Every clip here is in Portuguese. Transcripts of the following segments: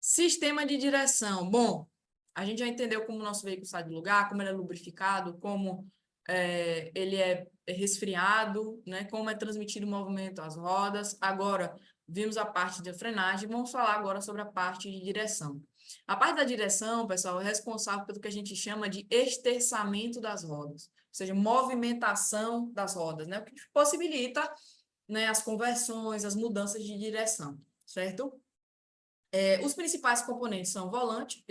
Sistema de direção. Bom, a gente já entendeu como o nosso veículo sai do lugar, como ele é lubrificado, como ele é resfriado, né? Como é transmitido o movimento às rodas. Agora, vimos a parte de frenagem, vamos falar agora sobre a parte de direção. A parte da direção, pessoal, é responsável pelo que a gente chama de esterçamento das rodas, ou seja, movimentação das rodas, né? O que possibilita, né, as conversões, as mudanças de direção, certo? Os principais componentes são volante,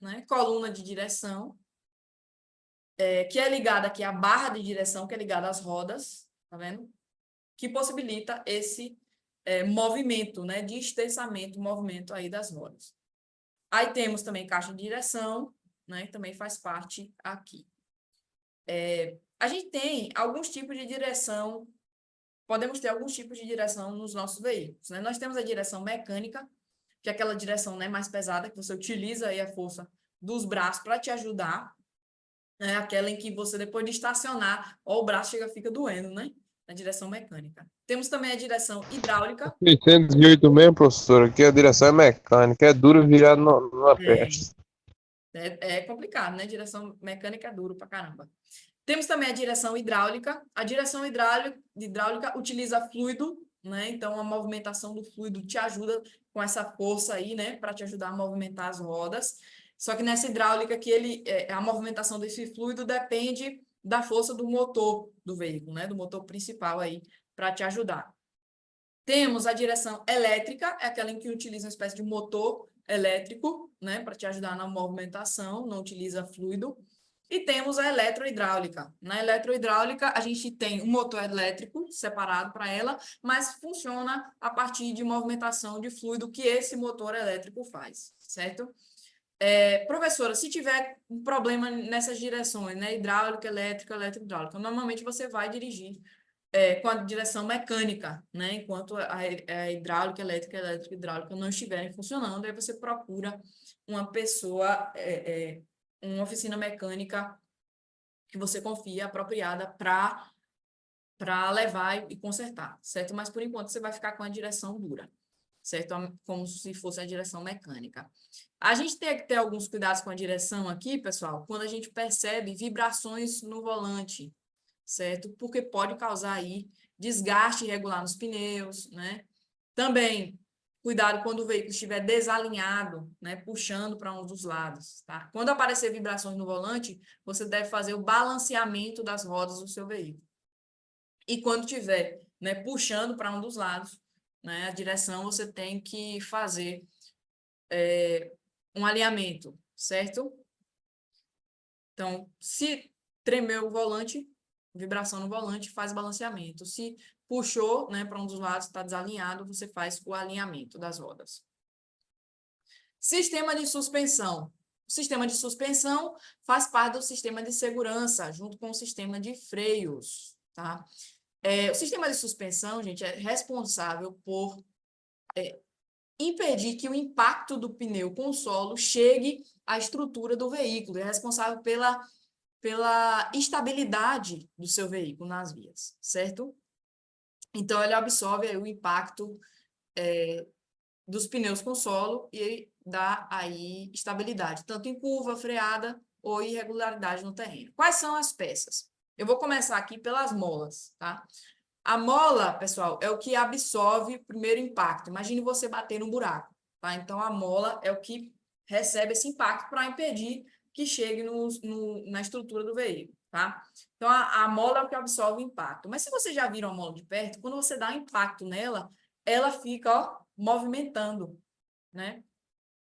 né, coluna de direção, que é ligada aqui à barra de direção, que é ligada às rodas, tá vendo? Que possibilita esse movimento, né, de esterçamento, movimento aí das rodas. Aí temos também caixa de direção, né, que também faz parte aqui. A gente tem alguns tipos de direção, podemos ter alguns tipos de direção nos nossos veículos, né? Nós temos a direção mecânica, que é aquela direção, né, mais pesada, que você utiliza aí a força dos braços para te ajudar, né? Aquela em que você, depois de estacionar, ó, o braço fica doendo, né? Na direção mecânica. Temos também a direção hidráulica. 608 mesmo, professor, aqui a direção é mecânica, é duro virado numa peste. É complicado, né? Direção mecânica é duro pra caramba. Temos também a direção hidráulica. A direção hidráulica utiliza fluido, né? Então, a movimentação do fluido te ajuda com essa força aí, né? Para te ajudar a movimentar as rodas. Só que nessa hidráulica, a movimentação desse fluido depende da força do motor do veículo, né? Do motor principal aí, para te ajudar. Temos a direção elétrica, é aquela em que utiliza uma espécie de motor elétrico, né? Para te ajudar na movimentação, não utiliza fluido. E temos a eletrohidráulica. Na eletrohidráulica, a gente tem um motor elétrico separado para ela, mas funciona a partir de movimentação de fluido que esse motor elétrico faz, certo? Professora, se tiver um problema nessas direções, né, hidráulica, elétrica, eletrohidráulica, normalmente você vai dirigir com a direção mecânica, né, enquanto a hidráulica, elétrica, hidráulica não estiverem funcionando, aí você procura uma pessoa, uma oficina mecânica que você confia apropriada para levar e consertar, certo? Mas, por enquanto, você vai ficar com a direção dura, certo? Como se fosse a direção mecânica. A gente tem que ter alguns cuidados com a direção aqui, pessoal, quando a gente percebe vibrações no volante, certo? Porque pode causar aí desgaste irregular nos pneus, né? Também, cuidado quando o veículo estiver desalinhado, né? Puxando para um dos lados, tá? Quando aparecer vibrações no volante, você deve fazer o balanceamento das rodas do seu veículo. E quando tiver, né, puxando para um dos lados, né, a direção, você tem que fazer um alinhamento, certo? Então, se tremer o volante, vibração no volante, faz balanceamento. Se puxou, né, para um dos lados, está desalinhado, você faz o alinhamento das rodas. Sistema de suspensão. O sistema de suspensão faz parte do sistema de segurança, junto com o sistema de freios, tá? O sistema de suspensão, gente, é responsável por impedir que o impacto do pneu com o solo chegue à estrutura do veículo. É responsável pela estabilidade do seu veículo nas vias, certo? Então, ele absorve aí o impacto dos pneus com solo e dá aí estabilidade, tanto em curva, freada ou irregularidade no terreno. Quais são as peças? Eu vou começar aqui pelas molas, tá? A mola, pessoal, é o que absorve o primeiro impacto. Imagine você bater num buraco, tá? Então, a mola é o que recebe esse impacto para impedir que chegue na estrutura do veículo, tá? Então, a mola é o que absorve o impacto. Mas se você já viram a mola de perto, quando você dá impacto nela, ela fica, ó, movimentando, né?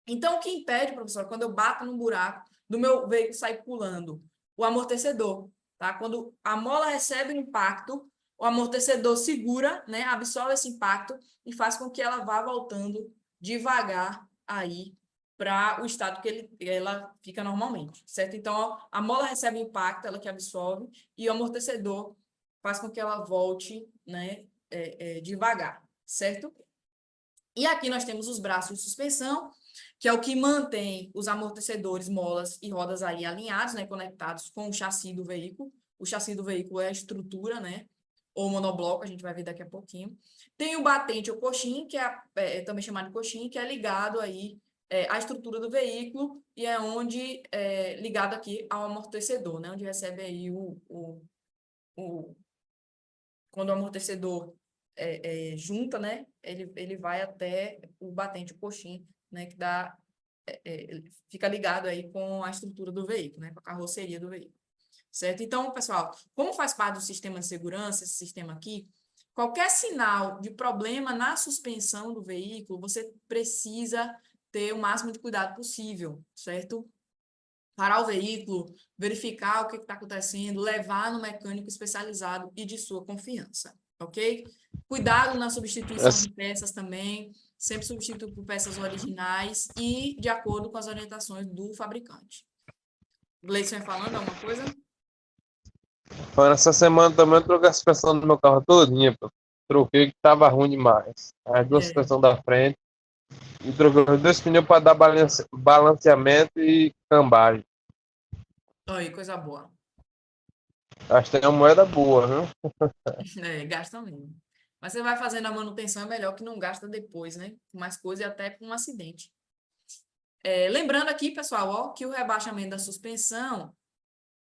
Então, o que impede, professor, quando eu bato num buraco, do meu veículo sair pulando? O amortecedor, tá? Quando a mola recebe o impacto, o amortecedor segura, né? Absorve esse impacto e faz com que ela vá voltando devagar aí para o estado que ela fica normalmente, certo? Então, ó, a mola recebe o impacto, ela que absorve, e o amortecedor faz com que ela volte, né, devagar, certo? E aqui nós temos os braços de suspensão, que é o que mantém os amortecedores, molas e rodas aí alinhados, né, conectados com o chassi do veículo. O chassi do veículo é a estrutura, né, ou monobloco, a gente vai ver daqui a pouquinho. Tem o batente ou coxim, que é também chamado de coxim, que é ligado aí à estrutura do veículo e é onde ligado aqui ao amortecedor, né? Onde recebe aí quando o amortecedor junta, né? Ele vai até o batente, o coxim, né? Que dá ele fica ligado aí com a estrutura do veículo, né? Com a carroceria do veículo. Certo? Então, pessoal, como faz parte do sistema de segurança, esse sistema aqui, qualquer sinal de problema na suspensão do veículo, você precisa ter o máximo de cuidado possível, certo? Parar o veículo, verificar o que está acontecendo, levar no mecânico especializado e de sua confiança, ok? Cuidado na substituição de peças também, sempre substituir por peças originais e de acordo com as orientações do fabricante. Gleison falando alguma coisa? Foi nessa semana também eu troquei a suspensão do meu carro todinha, pô. Troquei que tava ruim demais. As duas suspensões da frente. E troquei os dois pneus para dar balanceamento e cambagem. Aí, coisa boa. Acho que tem uma moeda boa, viu? Gasta mesmo. Mas você vai fazendo a manutenção, é melhor que não gasta depois, né? Com mais coisa e até com um acidente. Lembrando aqui, pessoal, ó, que o rebaixamento da suspensão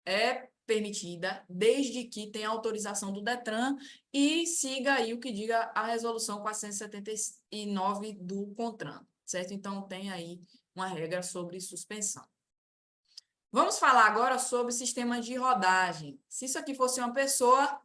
é permitida desde que tenha autorização do Detran e siga aí o que diga a resolução 479 do CONTRAN, certo? Então, tem aí uma regra sobre suspensão. Vamos falar agora sobre sistema de rodagem. Se isso aqui fosse uma pessoa,